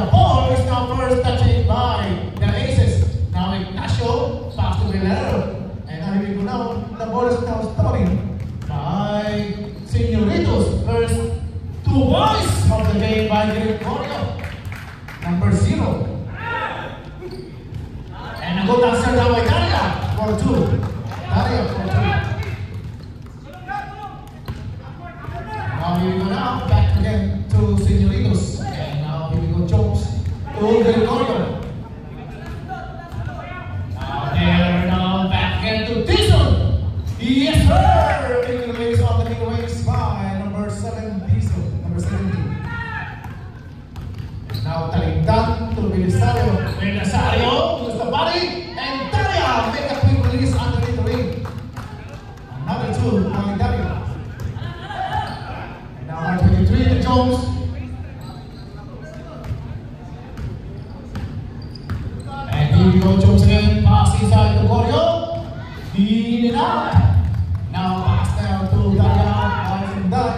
the ball is now first touched by the Aces. Now Ignacio pass to Villarreal. And now here we go now. The ball is now stolen by Señoritos. First 2 points of the game by Gregorio. Number 0. And a good answer now by Daria for 2. Daria for 2. Now here we go now. Back again to Señoritos. And now here we go Jones to Gregorio. Now there now back again to Dizon. Yes sir! Taking the leads on the midways by number 7 Dizon. Number 17. Now Talindan to Belisario. Belisario moves the body and Daria make a quick release underneath the ring. Another 2 by Daria. And now by 23 to Jones. And here we go Jones again. Pass inside to Gorio. In and out. Now pass down to Daria. From that.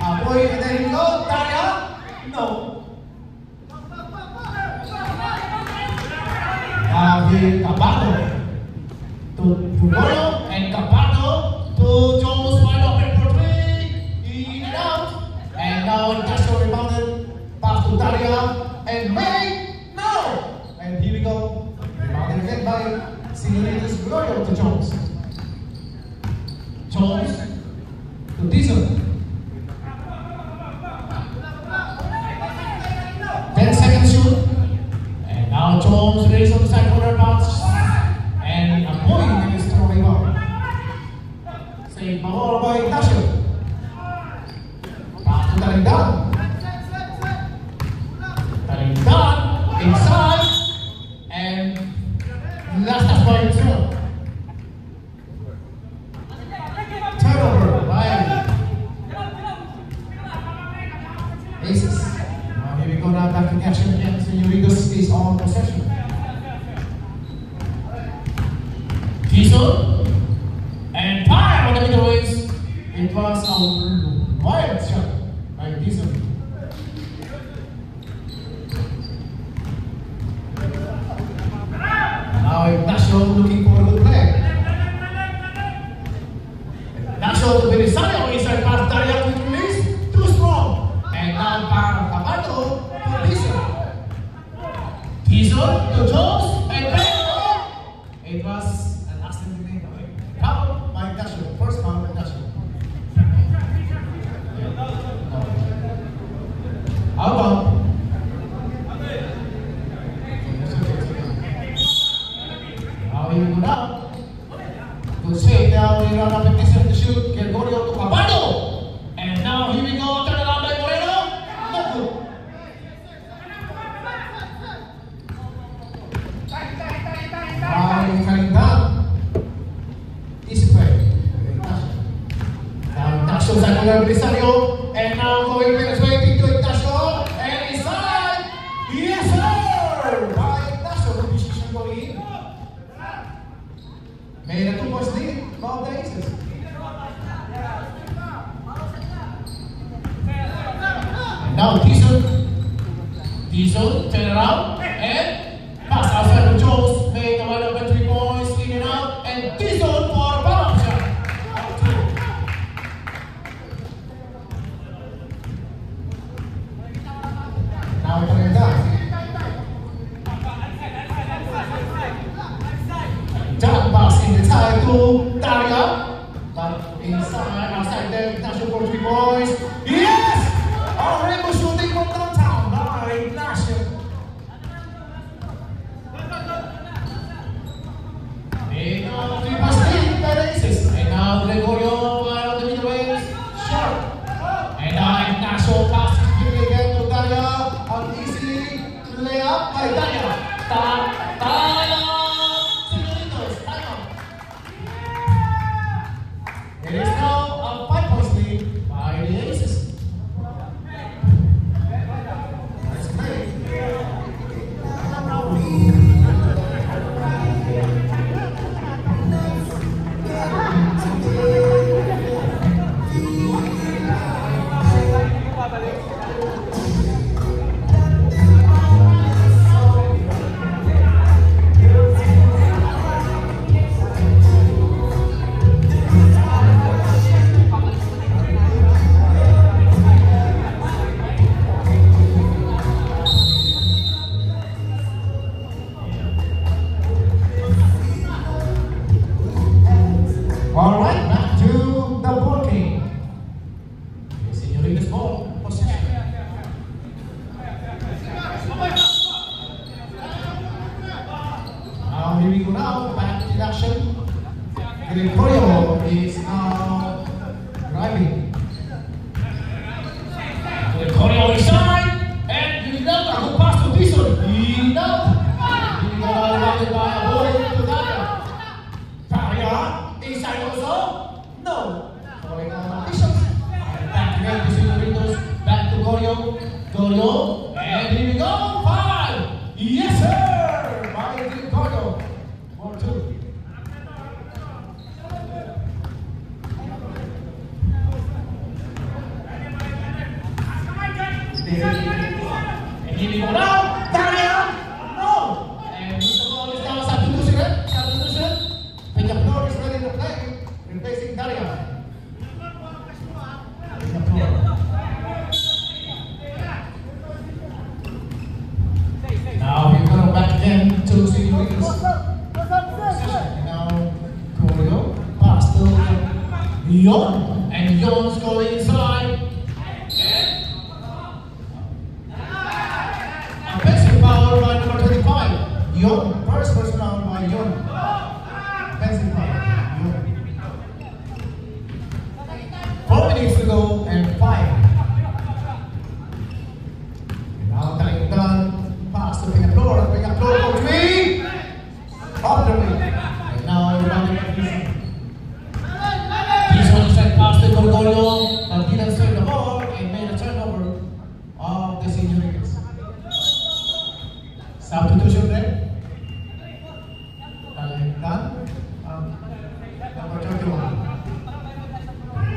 Apoy and then here we go. Daria. No. Now here Capado to Gorio and Capado to Jones wide open for 3. In and out. And now Ignacio rebounded. Pass to Daria and made. No. And here we go. Rebounded again by Señoritos. Gorio to Jones. Jones to Dizon. 10 seconds shoot. And now Jones raises on the side corner bounce. And a point is throwing up. Saved ball by Ignacio. Pass to Talindan. Talindan inside. And last touch by himself. Turnover by Aces. Now here we go now back in action again. Señoritos is on possession. Diesel and fire on the middleweights. It was a wild shot by Diesel. Now Ignacio looking for a good play. Ignacio to Belisario inside pass Daria quick release. Too strong. And now Capado to Diesel. Diesel to Jones and bang. It was an accident game. Foul by Ignacio. First foul by Ignacio. How about? Now you go now. To say now we run up a distance to shoot. Gregorio to Capado. And now here we go. Turn around by Moreno. No good. Talindan. Easy play. Now Ignacio side Belisario. And now going penetrating to Ignacio. And inside. Yes sir! By Ignacio. The position going in. Made a 2 points lead from the Aces. And now Diesel turn around and pass outside to Jones. Made a wide open 3 points in and out. And Diesel for a bounce shot. Now it's coming down. Jump pass in the time to Daria. But inside, outside there, Ignacio for 3 points. Yes! A rainbow shooting from downtown by Ignacio. And now 3 points lead by the Aces. And now Gregorio while the middle range short. And now Ignacio passes quickly again to Daria. An easy layup by Daria. Daria! It is now a 5 points lead by the Aces. Nice play. attacking. Gregorio inside, and he got a good pass to Dixon. He got rebounded by a ball to Daria. Daria, inside also? No. Calling on officials. And back again to Siguritos, back to Gorio. Gorio, and here we go, 5. Yes, sir! By Gregorio. 4-2. And here we go now, Daria! No! And Mr. Ball is now substitution. Substitution. Peñaflor is ready to play, replacing Daria. Peñaflor. Now we're going back again to City Wiggins. Now Gorio, pass to Yon, and Yon's going inside. Foul by number 25, Yon. First person foul by Yon. Offensive foul, Yon. 4 minutes to go and 5. Now time done. Pass to Peñaflor. Peñaflor for 3. Off the wing. And now rebounded by Dixon. Dixon inside pass to Gregorio, but didn't save the ball and made a turnover of the senior Wiggins. Substitution there. Done. Number 21.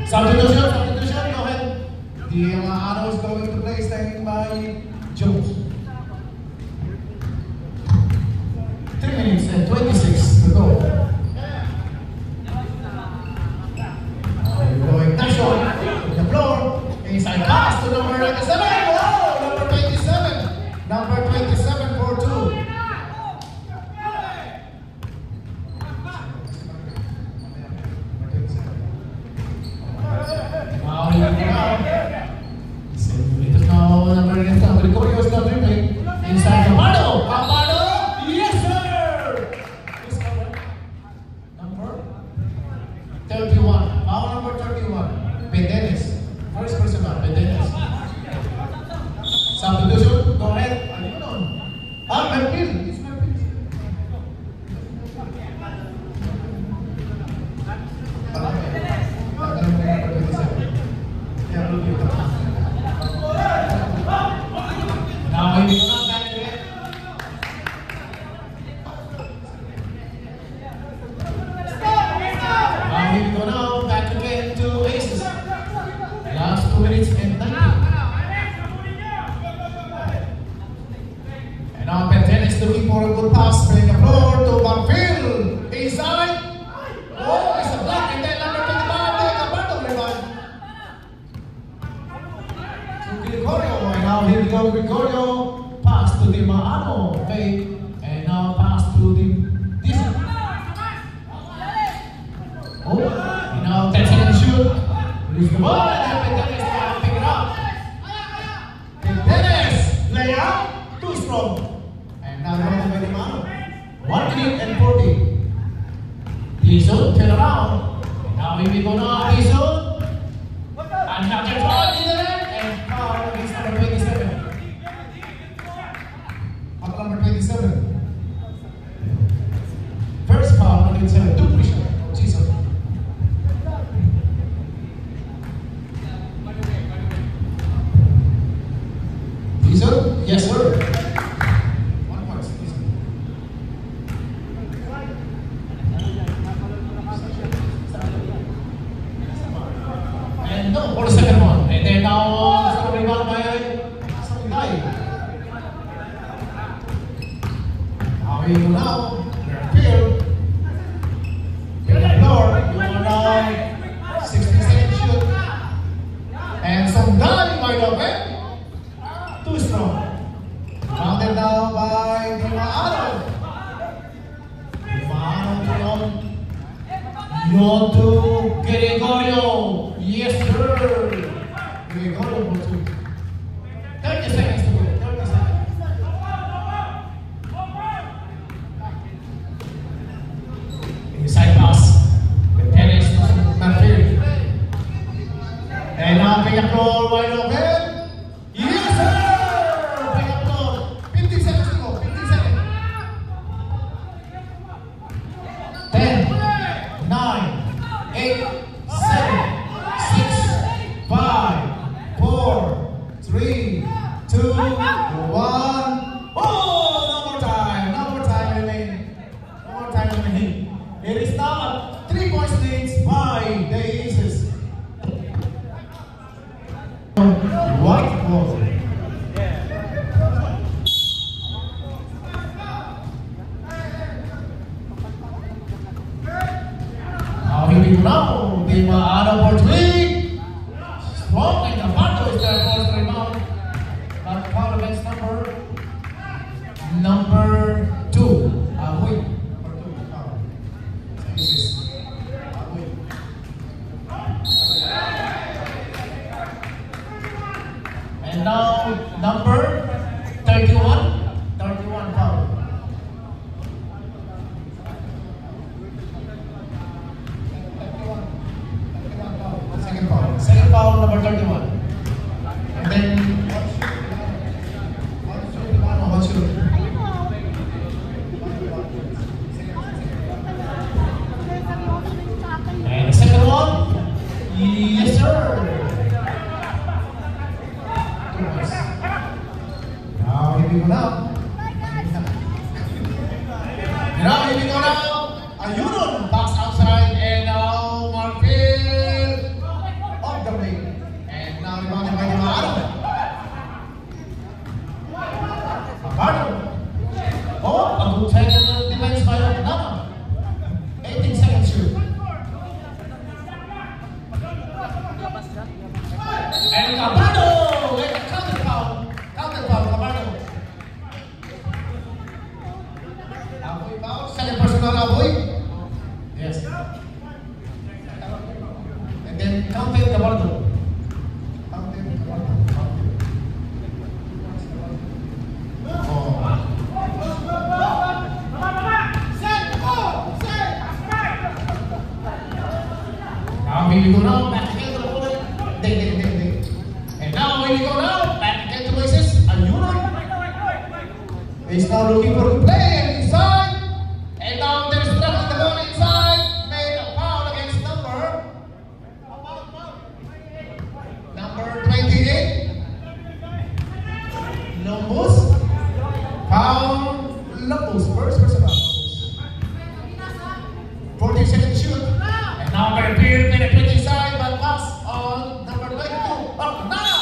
Substitution, go ahead. The Arrow is going to play, standing by Jones. 3 minutes and 26 to go. We're going that shot to the floor. Inside pass to number 97. Oh, number 27. Number 27 for 2. Gregorio is not dribbling. Inside Amado. Amado. Yes, sir. Number 31. Foul number 31. Pedenes. First person out. Pedenes. Substitution. Go ahead. Merpil. It's Merpil. Now we go back again. Now we go now back again to Aces. Last 2 minutes and 90. And now Petten is looking for a good pass, playing the floor to Banfield. Inside. Oh, it's a block, and then number 25, take a battle rebound. To Gregorio, and now here we go, Gregorio. Pass to the Maano, fake, and now pass to the Dixon. Oh, and now 10 seconds shoot. Release the ball, and then Petten is going to pick it up. Petten, layup, too strong. And now going to the Maano. 1 minute and 40. Dixon, turn around. And now here we go now, Dixon. And now get foul in the net, and foul against number 27. Number 27. First foul, number 27. 2 push-up. Season. Season? Yes, sir. 1 point. Season. And no, for the second one. And then now, it's going to be rebound by some guy. We go now, Merpil, Peñaflor, you are now 60-second shoot, and some guy wide open, too strong. Rounded down by Di Maano. Di Maano to Yon to Gregorio. Yes, sir. Gregorio for 2. 30 seconds to go. 30 seconds. Inside pass. The tennis Merpil. And now pick up roll wide open. Yes, sir! Pick up roll. 15 seconds to go. 15 seconds. 10, 9, 8, 7, 6, 5, 4, 3, 2, 1. Oh, no more time. No more time remaining. No more time remaining. It is now 3 points leads by the Aces. White ball. Now here we go now. Team Ano for 3. Strong and Capardo is there for the rebound. But foul against number 2. Wait. Number 2 foul. This is wait. And now number 31. 31 foul. Second foul, number 31. And then what's your and the second one? Yes, sir. Now here we go now. Now here we go now. Ayunon backs outside and now Marfil off the break. And now rebounded by Dimano. Capardo. Oh, a good take on the defense by Nana. 18 seconds shoot. And Capardo with a counter foul. Counter foul, Capardo. Aboy foul. Second personal Aboy. Yes. And then counted Capardo. Counted Capardo. Now here we go now. Back again to the ball. Ding. And now here we go now. Back again to Aces. Ayunon. He's now looking for the play and inside. And now there's trouble the ball inside. Made a foul against number 28. Lombos. Foul Lombos. First personal. 14 seconds to shoot. And now very clear penetrating inside but pass on number 22. Oh, Nana.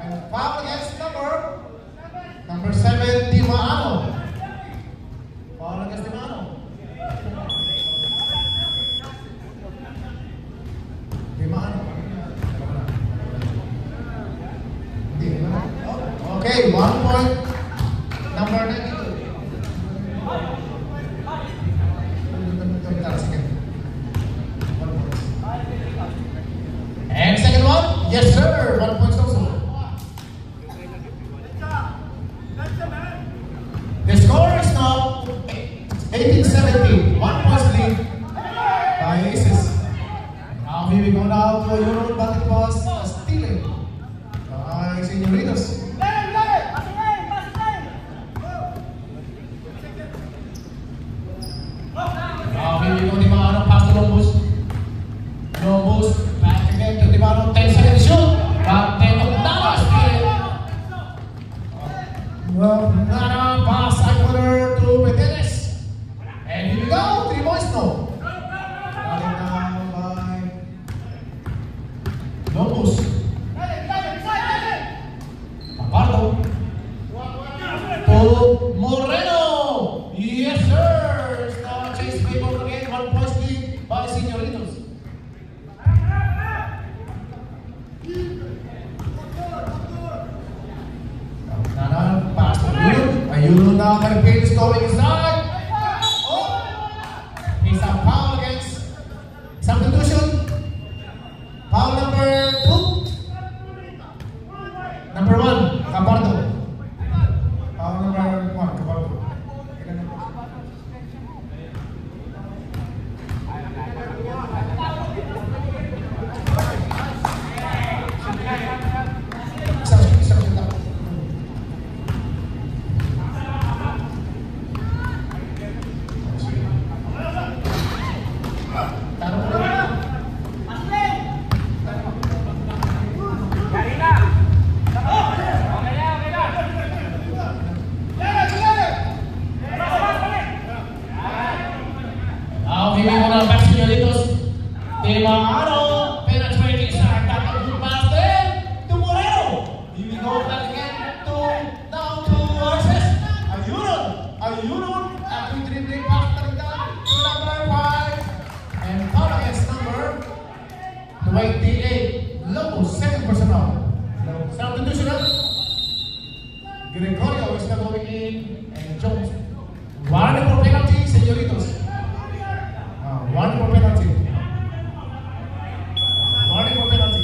And foul against number 7, Dimano. Foul against Dimano. Okay, 1 point. Number 92. And second one, yes sir, 1 point also. The score is now 18-17, 1 point lead by Aces. Now here we go now to a Euro batting pass, stealing by Senoritas. Now here we go, Dimano pass to Lombos. Lombos back again to Dimano, 10 seconds shoot. But then Nana steal. Nana pass corner to Petenes. And here we go, 3 points now. Running down by Lombos. Capardo to Moreno. Yes sir. Now chase paper again, 1 point lead by Senoritos. Nana pass to Ayunon. Ayunon now Marfil is going inside. Oh, he's a foul against substitution. Foul number 2. Number 1, Capardo. Foul number 1, Capardo. Locos, second personal. Substitutional. Gregorio is going in, and Jones. One for penalty, señoritos. One for penalty. One for penalty.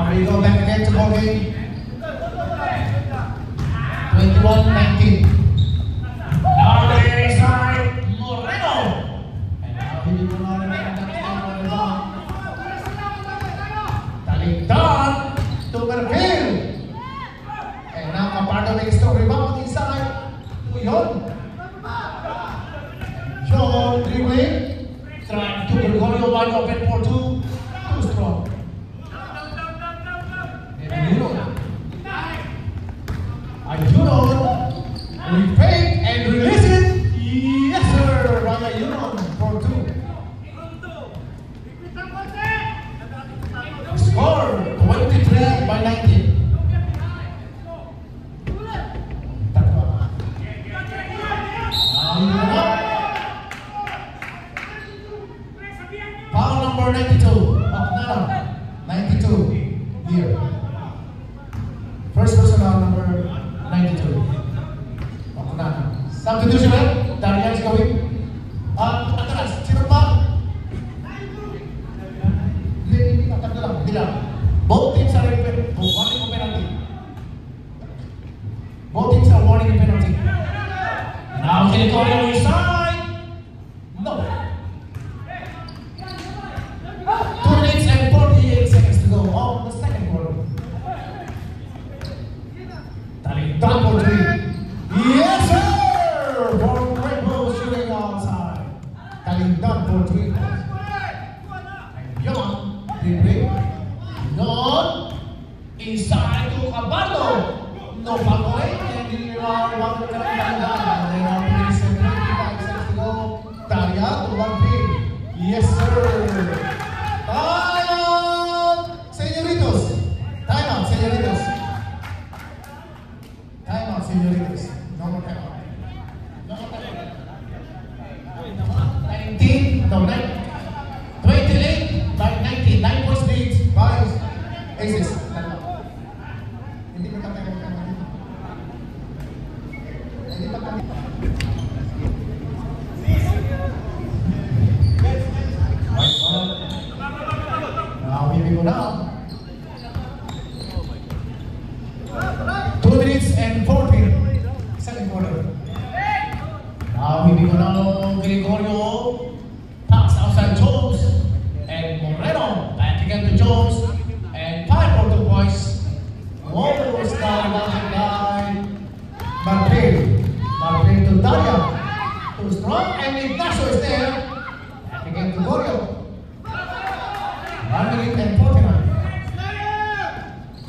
We go back again to ball game. 21-19. Now the side, Moreno. And now he will run and Talindan to Merville. And now Capardo makes the rebound inside. Yon. John dribbling. Trying to Gregorio, wide open for two. Too strong. Ayunon, we fake and release it. Yes, sir. Raya Ayunon for two. Score 23-19. Foul number 92. Oknana, 92. Here. First personal number 92. Oknana. Substitution, Darian is going. Atras, sino pa? Hindi lang. Both teams are warning for penalty. Both teams are warning for penalty. Now Gregorio inside. No. 2 minutes and 48 seconds to go on the second quarter. Talindan for three. Yes, sir! For Rainbow shooting outside. Talindan for three. And Yon, dribbling. Yon, inside to Capardo. No foul play, and here are one of the Talindan. They are minutes and 55 seconds to go. Daria to 1 pin. Yes, sir! Time out, señoritos. Time out, señoritos. Time out, señoritos. No more time out. No more time out. 19, no, 28 by 19. 9 points lead by Aces. Hindi mo tatay mo tayo. Hindi pa kami. Now we go now. 2 minutes and 14. Second quarter. Now we go now. Gregorio. Pass outside Jones. And Moreno. Back again to Jones. And 5 for 2 points. Whoa, star mounted by Marville. Marville to Daria. Too strong. And Ignacio is there. Back again to Gregorio. 1 minute and 49.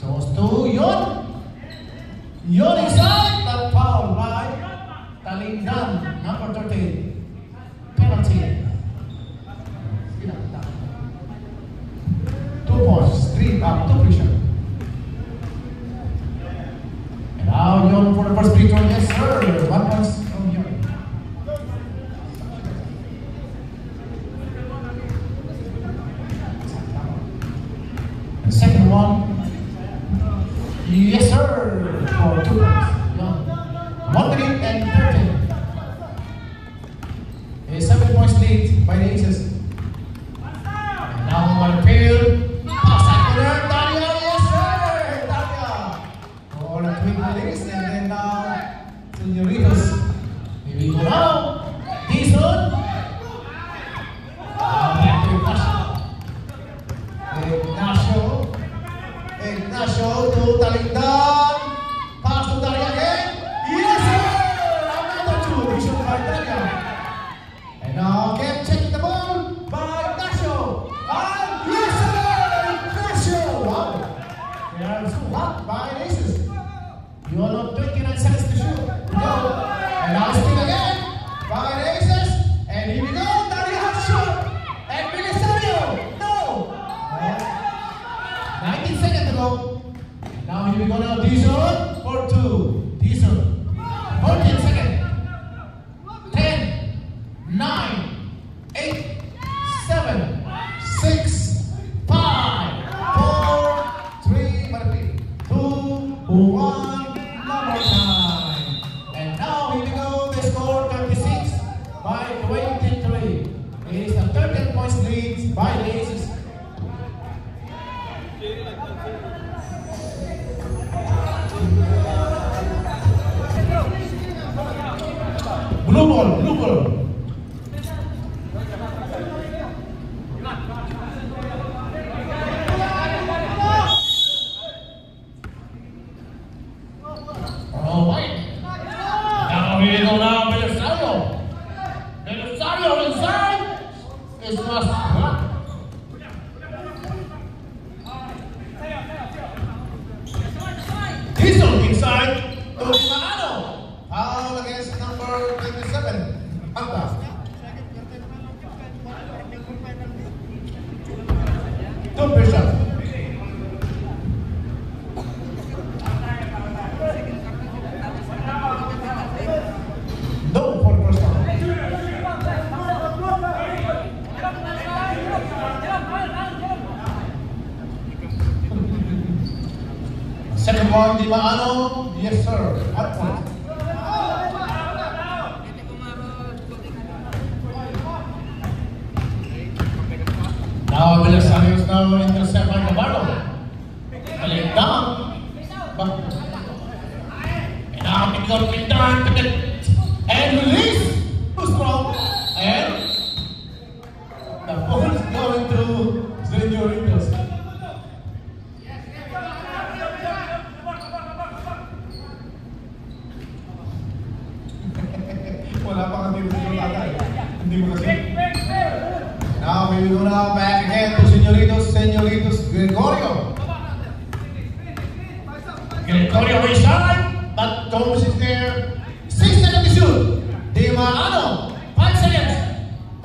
Jones to Yon. Yon inside. That foul by Talindan, number 13. Penalty. 2 points. 3 up. 2 free shot. And now Yon for the first free throw. Yes, sir. 1 point from Yon. The second one. Yes, sir. For 2 points. Yon. 1 minute and 13. A 7 points lead by the Aces. And now on the field. Pass at the left. Daria. Yes, sir. Daria. For a quick release. And then now, señoritos. Here we go now. This one. Back to Ignacio. Ignacio to Talindan. Pass to Daria again. Yes, sir! Another 2. Vision by Daria. And now again, checking the ball by Ignacio. And yes, sir! Ignacio! Wow! They are so hot by Aces. You all know 29 seconds to shoot. leads by the aces. Blue ball, blue ball. Oh, white. Now we go now, Belisario. Belisario inside. It's not. Dizon inside to Maano. Foul against number 27. Anta. Two Bishop. No for the first time. Second one, Di Maano. Yes, sir. At point. Now, Belisario is now intercept by Cabardo. Balik down. And now, it got returned. And release. Too strong. And the ball is going to Zenjoritos. Wala pa kami dito tatay. Hindi mo kasi. Now we will now back again to Senoritos Gregorio. Gregorio inside, but Thomas is there. 6 seconds to shoot. Di Maano, 5 seconds.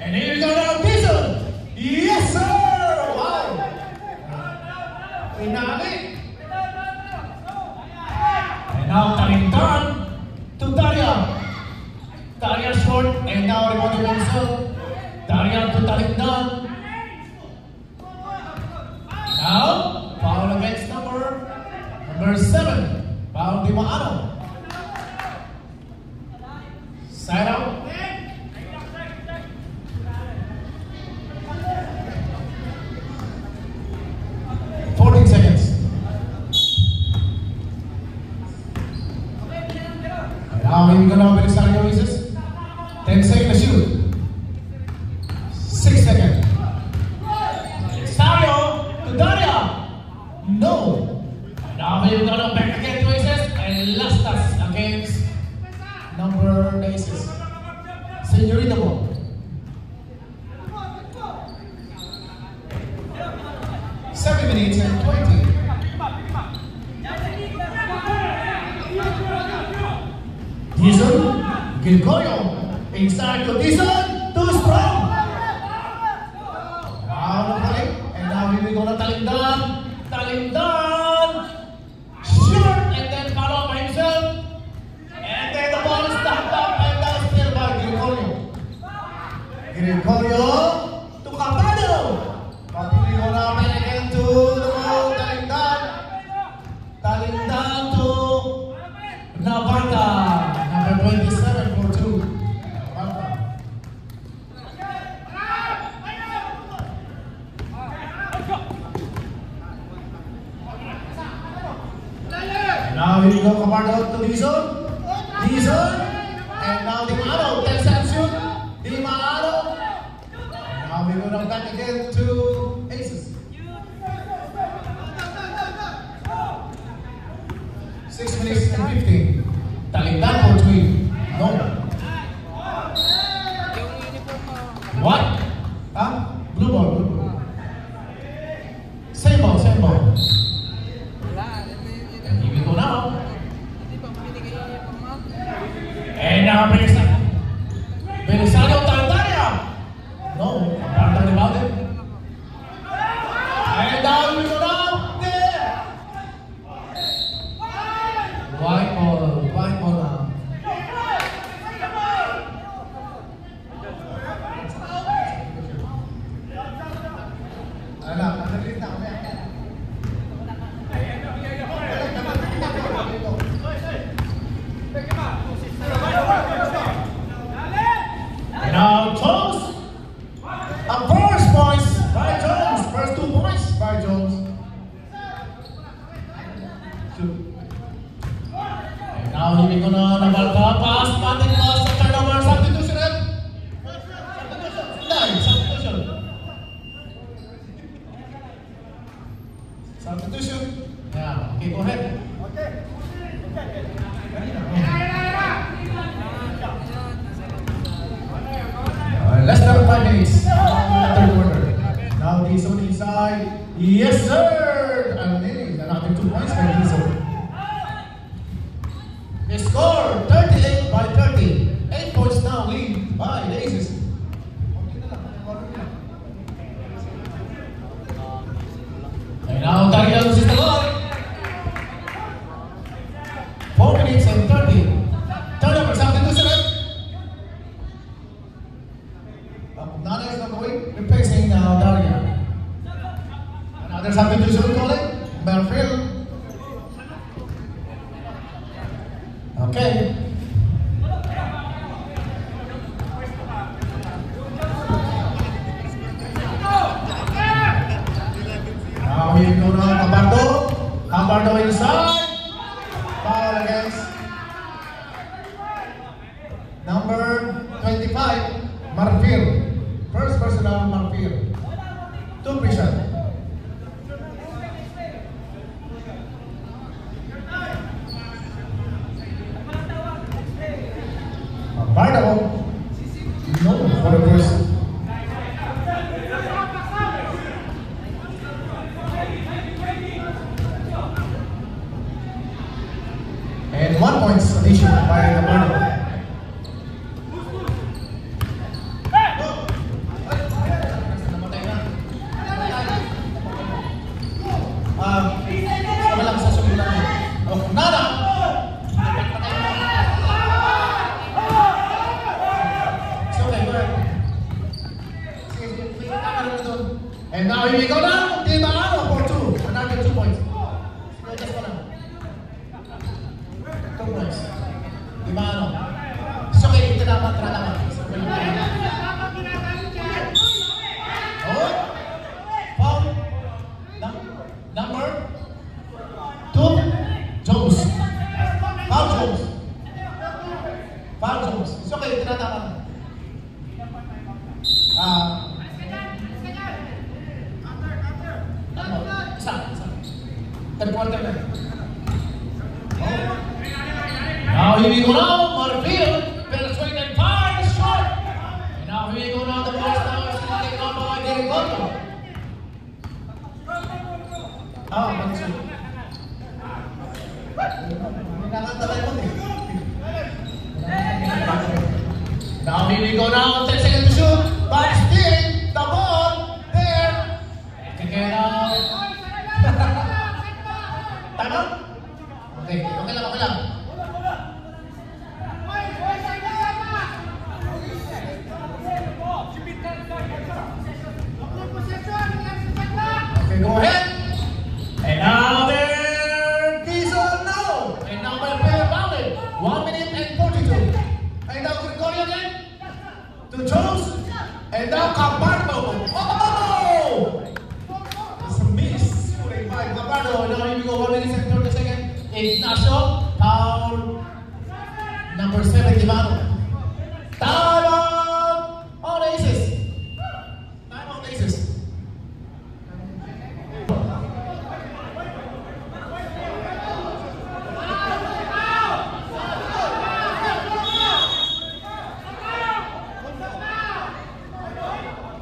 And here we go now, Dizon. Yes, sir! Wow! Pinali. And now Talintan to Daria. Daria short, and now rebound to Benson. Daria to Talintan. Now, foul against number 7. Foul Di Maano. Side out. Now we're going to Belisario uses 10 seconds to shoot. 6 seconds. Belisario to Daria. No. Now we're going to back again to aces and last touch against number aces. Señorita ball. Seven minutes and 20. Dizon, Gregorio, inside to Dizon, too strong. Now the play, and now we will go to Talindan, short, and then follow by himself, and then the ball is knocked up and down still by Gregorio. Gregorio to Capado, but we will go now back again to the ball, Talindan to Navarta. 27 for 2. Now we go Cabardo to Dizon. And now Di Maano. 10 seconds shoot. Di Maano. Now we go now back again to aces. 6 minutes and 15. Talindan for 3. No. What? Huh? Blue ball. Same ball. And here we go now. And now Belisario Talindaria. No. Apart about it. And now we go now. There. White ball now. now Navarca pass, Martin pass, turnover, substitution. Substitution. Substitution. Yeah, okay, go ahead. Less than 5 minutes. Third quarter. Now Dizon inside. Yes, sir! Another 2 points by Dizon. They score 38 by 30. 8 points now lead by the Aces. And now Daryl is the goal. 4 minutes and 30. Turnover, substitution. Nana is not going, replacing Daryl. Another substitution calling. Belfield. Okay. Now we go to Capardo. Capardo inside. Foul against number 25, Marfil. First personal Marfil. 2 pressure. Capardo. No, for the first. And 1 point addition by Capardo. And now here we go now, Di Maano for 2. Another 2 points. Just go now. 2 points. Di Maano. So okay, ito naman, tara naman. Oh, foul. Number 2, Jones. Foul Jones. Foul Jones. It's okay, ito naman. Third quarter na. Now here we go now, Marfil. Swing and fire is short. And now here we go now, the first now is taken on by Derek Goto. Mansur. Nakakatagay mo eh. Now here we go now, 10 seconds to shoot. But still, the ball there. Kaya now. Tama? Okay, okay lang, okay lang. Okay, go ahead. And now there, Dizon no. And now by player fouled. 1 minute and 42. And now Gregorio again. To Jones. And now Capardo. Oh! It's a miss. Capardo. Now here we go. 1 minute and 30 seconds. Ignacio. Foul. Number 7, Ivano. Time out on Aces. Time out Aces.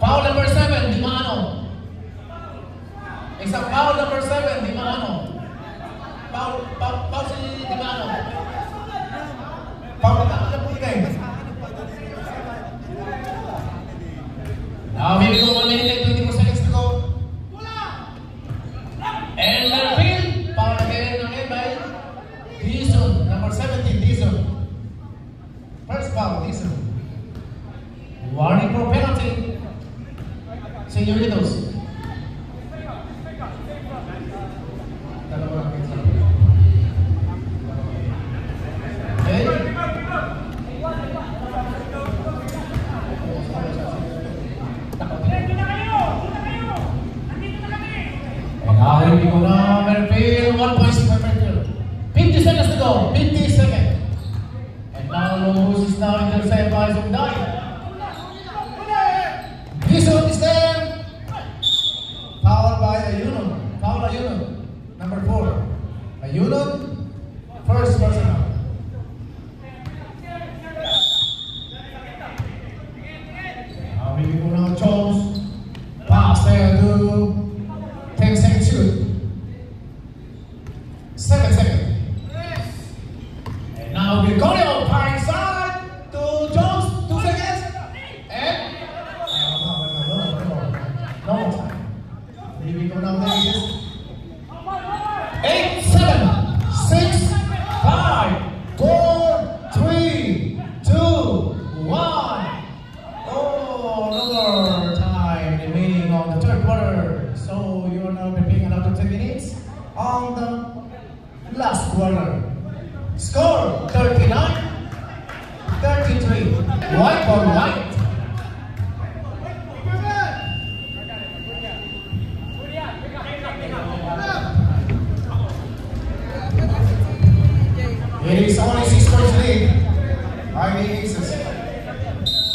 Foul number 7, Dimano. It's a foul number 7, Dimano. Foul si Dimano. Foul na po game. Now here we go, 1 minute and 24 seconds to go. And Marfil, foul again by Dizon, number 17, Dizon. First foul, Dizon. Warning for penalty. Señoritos. Here we go now, Marfil, 1 point for Marfil. 50 seconds to go, 50 seconds. who's now intercepted by Zundai. Bishop is there. Fouled by Ayunon. Foul Ayunon. Number 4. Ayunon. First personal. Now we go now Jones. Pass there to 10 seconds shoot. 7 seconds. And now we go on far inside to Jones. 2 seconds. And no more time. Here we go now, ladies. 8, 7, 6, 5, 4, 3, 2, 1. Oh, no more time remaining on the third quarter. So you are now preparing another 10 minutes on the last quarter. Score 39, 33. White on white. It is only 6 points lead. Ivy Aces.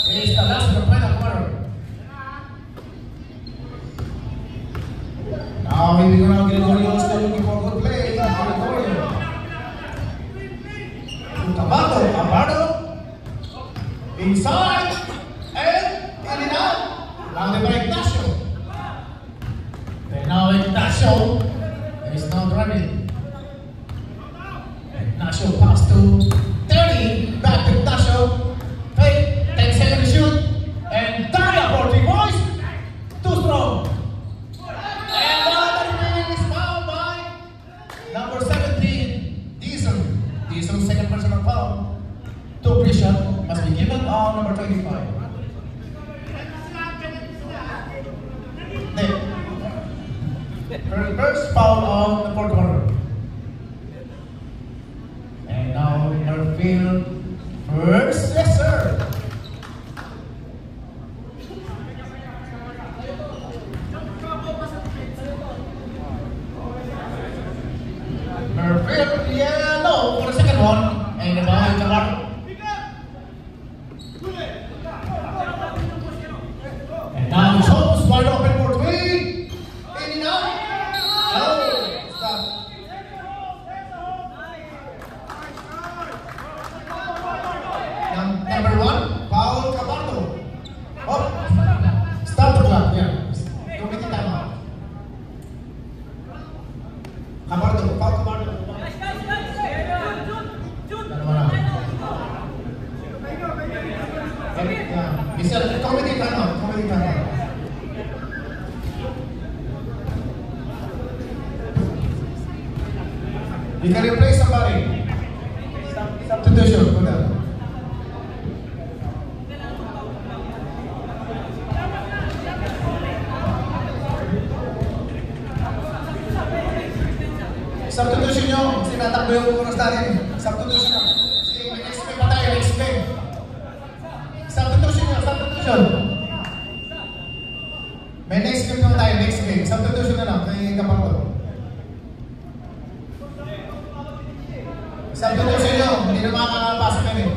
It is the last of the final quarter. Now we will now get Gregorio still looking for a good play. Gregorio. Tabato. Inside. And in and out. Now by Ignacio. And now Ignacio is not running. Ignacio pass to 30, back to Ignacio, fake, 10 seconds to shoot, and Daria for 3 points, too strong. And the remaining is fouled by number 17, Dizon. Dizon's second personal foul. 2 free shot must be given on number 25. First foul on the fourth quarter. And now Murfield first, yes sir. Murfield yellow for the second one, and the ball is Navarro. And now Jones wide open for 3, in and out. Oh, stop. Number 1, Paul Cabardo. Oh, stop the clock, yeah. Committee timeout. Cabardo, Paul Cabardo. Mr. Committee timeout, committee timeout. You can replace somebody. Substitution, go down. Substitution nyo, sinatakbo yung oras natin. Substitution nyo. May next pa tayo, next game. Substitution nyo, substitution. May next game naman tayo, next game. Substitution na lang, kay Kapangkot. Substitution nyo, hindi na makakapasok na rin.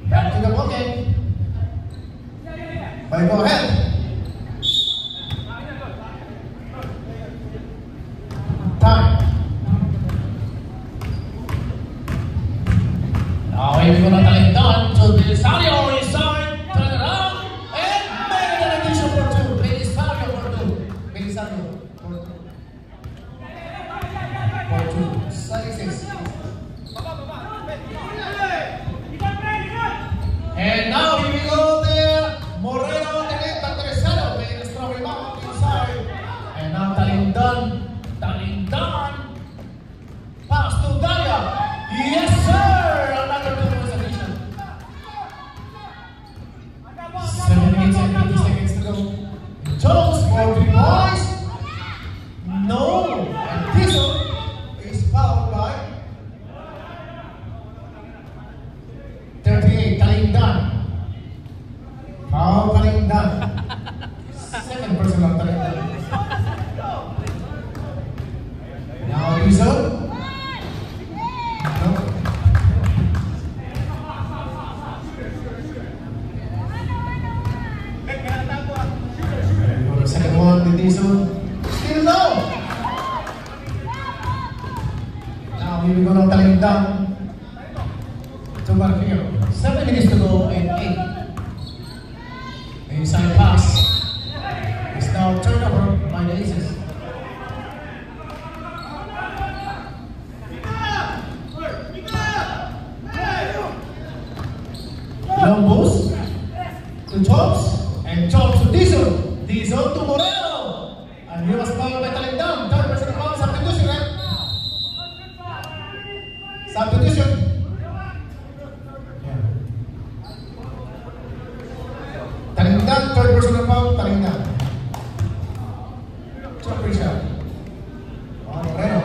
Back to the pocket. Go ahead. Time. Now we're going to tell it done to Belisario inside. Turn it around. And make an addition for 2. Belisario for 2. Belisario for 2. For 2. 66. And now here we go there. Moreno Tercero with a strong rebound inside. And now Talindan. Pass to Daria. Yes sir. Another 2 points addition. 7 minutes and 50 seconds to go. Jones for 3 points. No. And this one is fouled by 38, Talindan. Foul Talindan. second personal talent. Now Dizon. No. The second one, the Dizon. Still no. Now we will go to talent down. To Marquillo. 7 minutes to go and 8. Inside pass. It's now turnover by the Aces. Long boost to Chops and Chops to Dizon. Dizon to Moreno. And he was fouled by Talendang. Third person foul. Substitution, right? Substitution. Talendang, third personal foul, Talendang. Chopper shot. Moreno.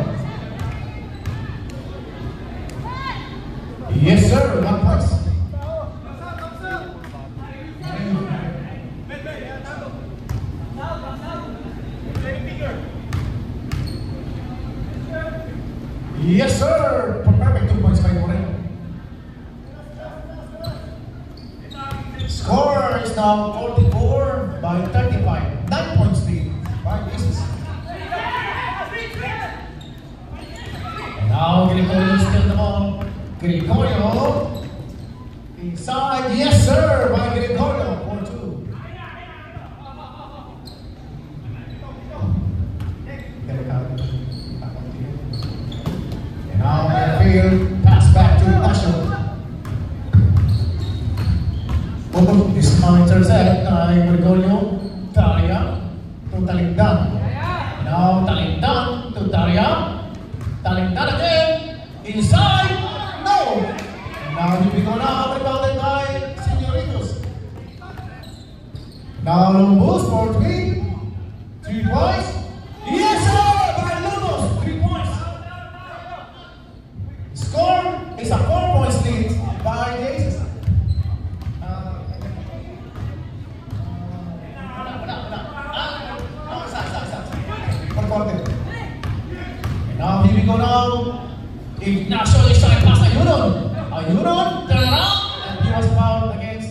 Yes, sir. 1 point. Yes, sir. Perfect 2 points by Moreno. Score is now 44 by 35. 9 points lead by Aces. Now Gregorio still the ball. Gregorio inside. Yes, sir. By Gregorio. 4-2. And now midfield pass back to National. This is now intercept by Gregorio. Daria to Talendang. Now Talendang to Daria. Talendang again. Inside. No. And now we go now rebounded by Señoritos. Now Lumbus for 3. 3 points. Yes, sir. By Lumbus. 3 points. Score is a 4 points lead by the Aces. And now here we go now. Ignacio is trying to pass Ayunon. Ayunon, turn around, and he was fouled against.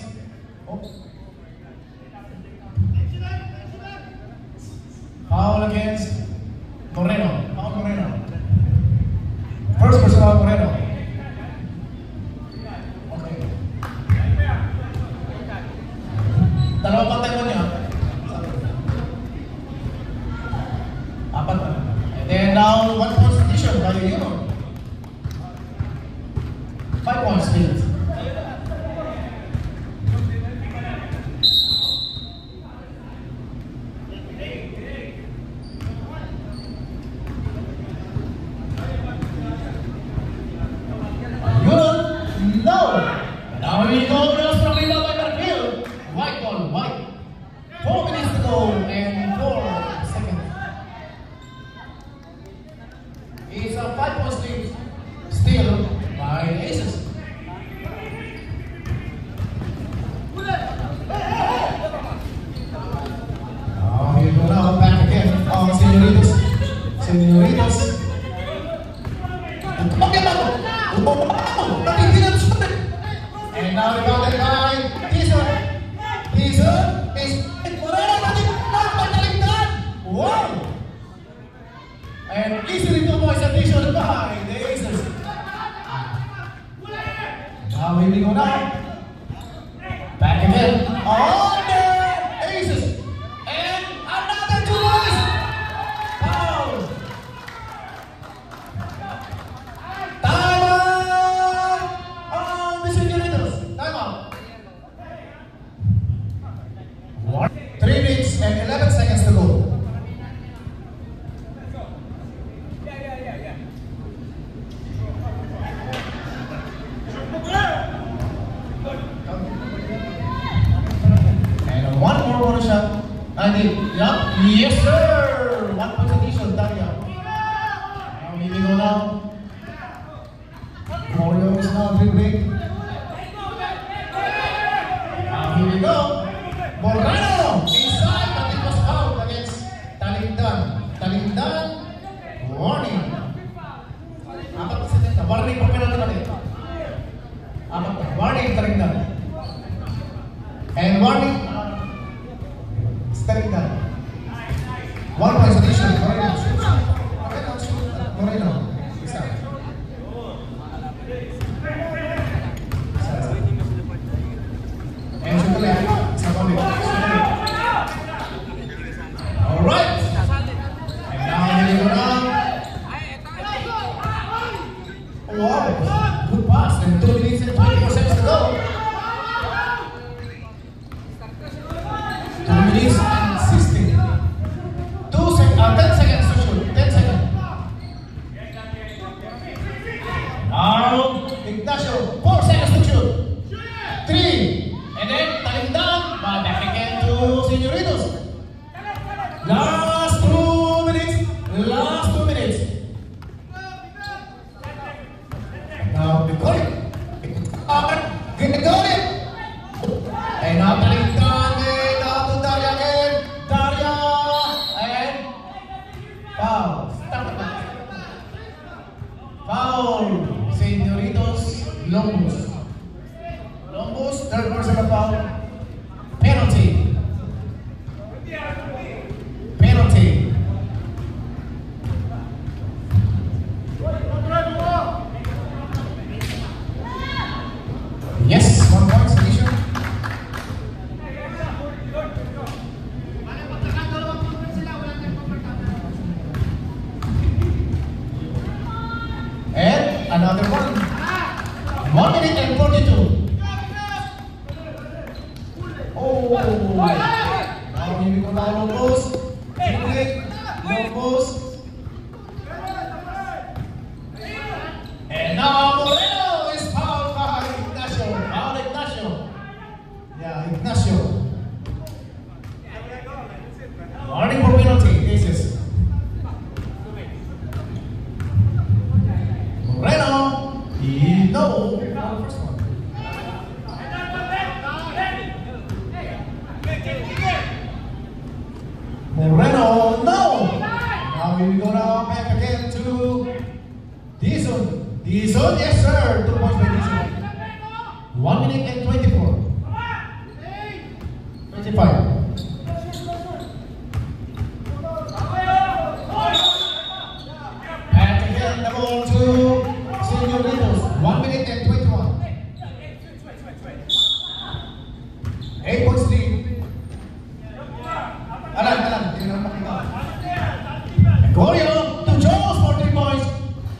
Foul against Moreno. Foul Moreno. First personal Moreno. Okay. Dalawa pantay mo niya. Apat na. And then now, 1 point addition by Ayunon. 5 points lead. No! Now we go Girls from Rima by Marquillo. White ball, white. 4 minutes to go and 4 seconds. It's a 5 points lead. Still by the Aces. Now here we go now, back again on Señoritos. Señoritos. And now rebounded by Dizon. Dizon is Moreno, not by Talendang. Wow! And easily 2 points addition by the Aces. Now here we go now. Back again on the Aces. And another 2 points. Foul. Time out on the Señoritos. Time out. 3 minutes and 11 seconds to go. And one more bonus shot. I did. Yeah. Yes, sir. 1 point addition, Daria. Now here we go now. Mario is now dribbling. Now here we go. Moreno inside, but it was foul. 1 point addition. Moreno, shoot. Moreno, shoot. Moreno. Isa. And shoot ulit. Isa pa ulit. Alright. And now, here you go now. Wow. Good pass. And 2 minutes and 24 seconds to go. 2 minutes and 16. 10 seconds to shoot. 10 seconds. Now, Ignacio. 4 seconds to shoot. 3. And then, taling down. Back again to Señoritos. Last 2 minutes. Last 2 minutes. Now, Gregorio. Gregorio. And now, taling down. Now to Daria again. Daria. And foul. Foul. Señoritos Lombos. Lombos, third personal foul. Penalty. Penalty. Yes, 1 point addition. And another one. 1 minute and 42. Oh. Now here we go now, Lobos. Lobos. And now Moreno is fouled by Ignacio. Foul Ignacio. Yeah, Ignacio. Warning for penalty cases. Moreno. No. First one. Moreno, no! Now we go now back again to Dizon. Dizon, yes sir! 2 points by Dizon. 1 minute and 24. 25. And again the ball to Señoritos. 1 minute and 21. 8 points lead. Alan, Gregorio to Jones for 3 points.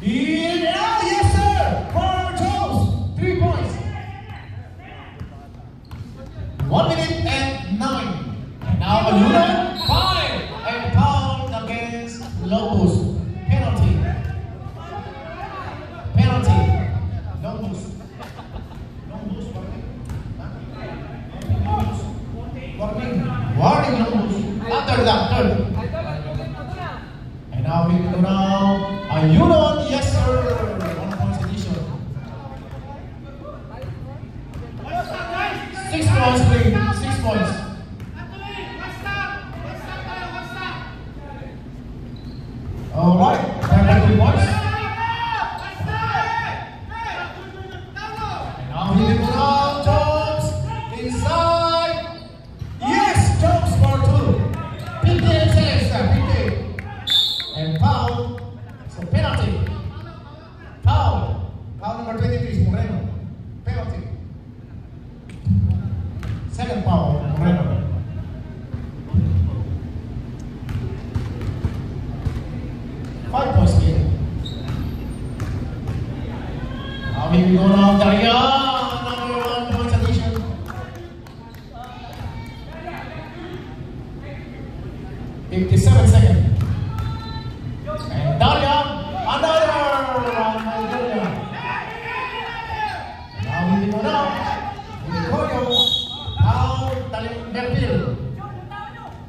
Yes, sir, for Jones, 3 points. 1 minute and 9. And now Luna, 5. And foul against Lobos. Penalty. Penalty. Lobos. Warning Lobos. After that, third. And now we go now. Ayunon, yes sir. 1 point addition. 6 points, please. 6 points. Alright, 3 points. And now we go now. Jones inside. Yes, Jones for 2. PK says that. PK. And foul. So penalty. Foul. Foul number 23 is Moreno. Penalty. Second foul, Moreno. Five points here. Now we go now, Daria. Another 1 point addition. $57 seconds. And Daria, another one by Daria. Now we go now. Gregorio, foul, Belfield.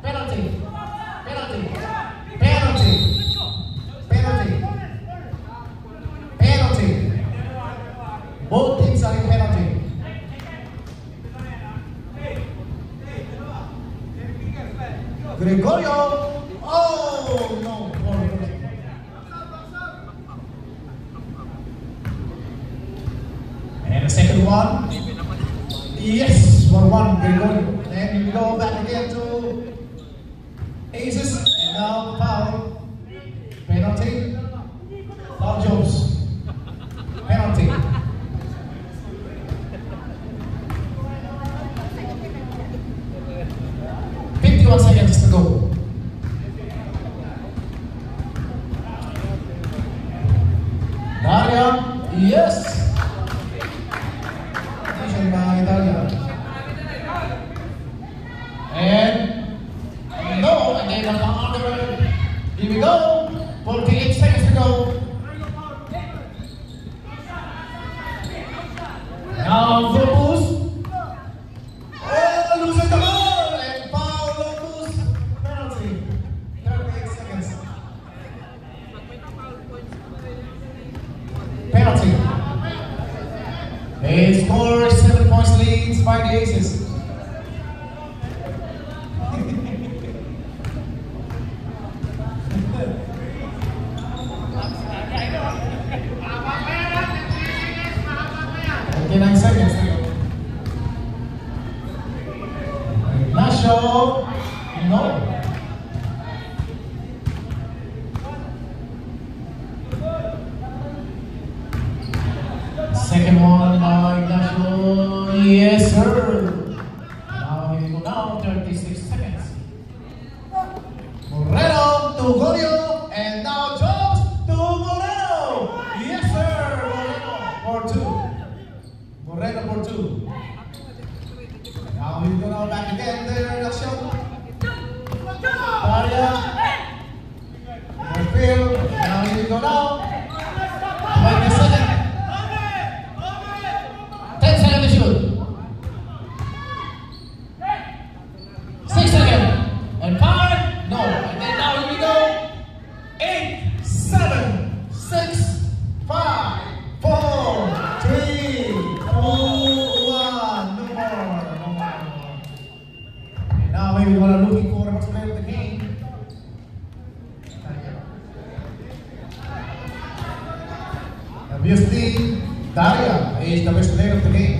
Penalty. Penalty. Penalty. Penalty. Penalty. Both teams are in penalty. Gregorio. Oh no. And the second one. Yes, for 1 Gregorio. Then we go back again to Aces. And now foul. Penalty. Foul Jones. Penalty. Seconds to go. Daria, yes. Attention by Daria. And no, and then under. Here we go. 48 seconds to go. Now the boost. Oh, loses the ball and foul Lotus. Penalty. 38 seconds. Penalty. They score 7 points leads by the Aces. Okay, 9 seconds to go. Ignacio, no. Second one, Ignacio, yes sir. Now we go down 36 seconds. Moreno to Golio, and now Jones to Moreno. Yes sir, Moreno for 2. Moreno for 2. Now we go back again there, Ignacio. Daria. Field. Now here we go now. 20 seconds. 10 seconds to shoot. 6 seconds. And 5. No. And then now here we go. 8, 7, 6, 5, 4, 3, 2, 1. No more. Now maybe we are looking for the next player of the game. Obviously, Daria is the best player of the game.